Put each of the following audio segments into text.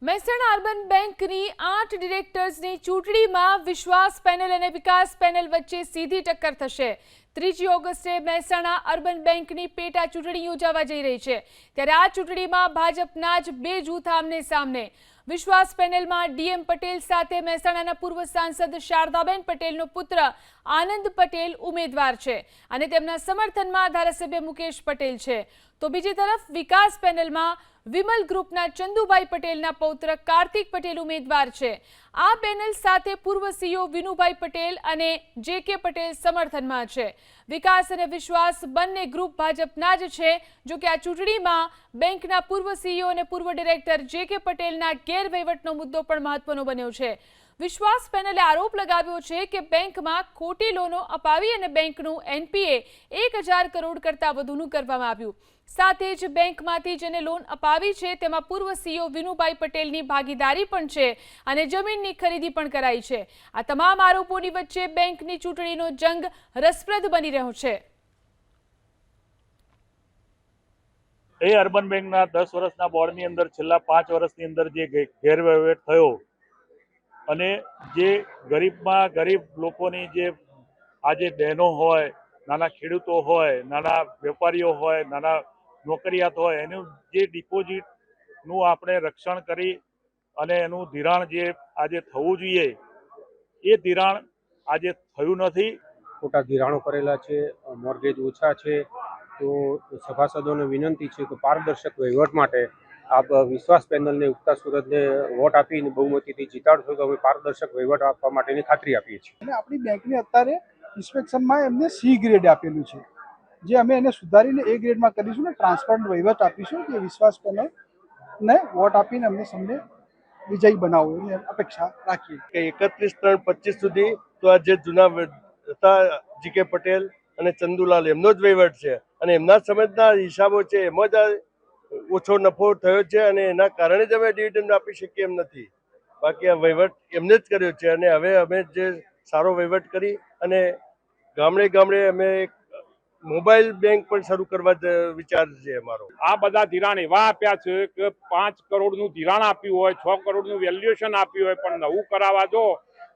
Mehsana urban બેંકની 8 ડિરેક્ટર્સની ચૂંટણીમાં વિશ્વાસ પેનલ અને વિકાસ પેનલ વચ્ચે સીધી ટક્કર થશે। 3 ઓગસ્ટે મહેસાણા અર્બન બેંકની પેટા ચૂંટણી યોજાવા જઈ રહી છે, ત્યારે આ ચૂંટણીમાં ભાજપના જ બે જૂથ આમને સામને। વિશ્વાસ પેનલમાં ડીએમ પટેલ સાથે મહેસાણાના પૂર્વ સાંસદ શારદાબેન પટેલનો પુત્ર આનંદ પટેલ ઉમેદવાર છે અને તેમના સમર્થનમાં ધારાસભ્ય મુકેશ પટેલ છે, તો બીજી તરફ વિકાસ પેનલમાં વિમલ ગ્રુપના ચંદુભાઈ પટેલના પૌત્ર કાર્તિક પટેલ ઉમેદવાર છે। આ પેનલ સાથે પૂર્વ સીઈઓ વિનુભાઈ પટેલ અને જેકે પટેલ સમર્થનમાં છે। વિકાસ અને વિશ્વાસ બંને ગ્રુપ ભાજપના જ છે, જો કે આ ચૂંટણીમાં બેંકના પૂર્વ સીઈઓ અને પૂર્વ ડિરેક્ટર જેકે પટેલના ગેરવહીવટનો મુદ્દો પણ મહત્વનો બન્યો છે। વિશ્વાસ પેનલે આરોપ લગાવ્યો છે કે બેંકમાં ખોટી લોનો અપાવી અને બેંકનું એનપીએ 1000 કરોડ કરતાં વધુનું કરવામાં આવ્યું। સાથે જ બેંકમાંથી જેને લોન અપાવી છે તેમાં પૂર્વ સીઈઓ વિનુભાઈ પટેલની ભાગીદારી પણ છે અને જમીનની ખરીદી પણ કરાઈ છે। આ તમામ આરોપોની વચ્ચે બેંકની ચૂંટણીનો જંગ રસપ્રદ બની રહ્યો છે। એ અર્બન બેંકના 10 વર્ષના બોર્ડની અંદર છેલ્લા 5 વર્ષની અંદર જે ગેરવહીવટ થયો અને જે ગરીબમાં ગરીબ લોકોની જે આજે બહેનો હોય, નાના ખેડૂતો હોય, નાના વેપારીઓ હોય, નાના નોકરિયાત હોય, એનું જે ડિપોઝિટનું આપણે રક્ષણ કરી અને એનું ધિરાણ જે આજે થવું જોઈએ એ ધિરાણ આજે થયું નથી। ખોટા ધિરાણો કરેલા છે, મોર્ગેજ ઓછા છે, તો સભાસદોને વિનંતી છે કે પારદર્શક વહીવટ માટે આપ વિશ્વાસ પેનલને ઉગતા સુરતને વોટ આપીને બહુમતીથી જીતાડશો તો અમે પારદર્શક વહીવટ આપવા માટેની ખાતરી આપીએ છીએ। અને આપણી બેંકને અત્યારે ઇન્સ્પેક્શનમાં એમને સી ગ્રેડ આપેલું છે, જે અમે એને સુધારીને એ ગ્રેડમાં કરીશું ને ટ્રાન્સપરન્ટ વહીવટ આપીશું કે વિશ્વાસ પેનલને વોટ આપીને અમને સમને વિજયી બનાવો એની અપેક્ષા રાખીએ કે 31/3/25 સુધી તો આ જે જૂના હતા જીકે પટેલ અને ચંદુલાલ એમનો જ વહીવટ છે અને એમના સમજના હિસાબો છે, એમાં જ ઓછો નફો થયો છે અને એના કારણે જ અમે ડિવિડન્ડ આપી શકીએ એમ નથી। બાકી આ વહીવટ એમને જ કર્યો છે અને હવે અમે જે સારો વહીવટ કરી અને ગામડે ગામડે અમે એક મોબાઈલ બેંક પણ શરૂ કરવા વિચાર છે અમારો। આ બધા ધિરાણ એવા આપ્યા છે કે 5 કરોડનું ધિરાણ આપ્યું હોય, 6 કરોડનું વેલ્યુએશન આપ્યું હોય, પણ નવું કરાવવા જો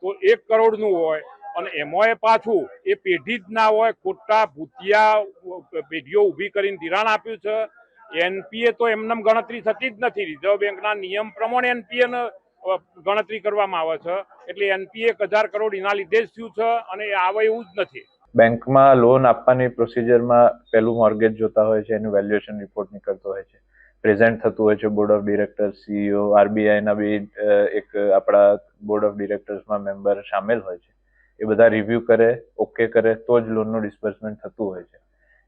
તો 1 કરોડનું હોય અને એમાંય પાછું એ પેઢી જ ના હોય, ખોટા ભૂતિયા પેઢીઓ ઊભી કરીને ધિરાણ આપ્યું છે। એનપીએ તો એમને ગણતરી થતી જ નથી। રિઝર્વ બેંકના નિયમ પ્રમાણે એનપીએ ગણતરી કરવામાં આવે છે, એટલે એનપીએ 1000 કરોડ એના લીધે જ થયું છે અને આવે એવું જ નથી। બેંકમાં લોન આપવાની પ્રોસિજરમાં પહેલું મોર્ગેજ જોતા હોય છે, એનું વેલ્યુએશન રિપોર્ટ નીકળતો હોય છે, પ્રેઝન્ટ થતું હોય છે બોર્ડ ઓફ ડિરેક્ટર્સ, સીઈઓ, આરબીઆઈના બી એક આપણા બોર્ડ ઓફ ડિરેક્ટર્સમાં મેમ્બર સામેલ હોય છે, એ બધા રિવ્યૂ કરે, ઓકે કરે તો જ લોનનું ડિસ્બર્સમેન્ટ થતું હોય છે।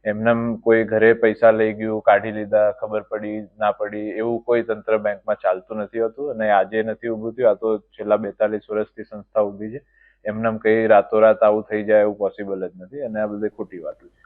એમને કોઈ ઘરે પૈસા લઈ ગયું, કાઢી લીધા, ખબર પડી ના પડી એવું કોઈ તંત્ર બેંકમાં ચાલતું નથી હોતું અને આજે નથી ઊભું થયું, આ તો છેલ્લા 42 વર્ષથી સંસ્થા ઊભી છે। એમને કઈ રાતોરાત આવું થઈ જાય એવું પોસિબલ જ નથી અને આ બધી ખોટી વાતો છે।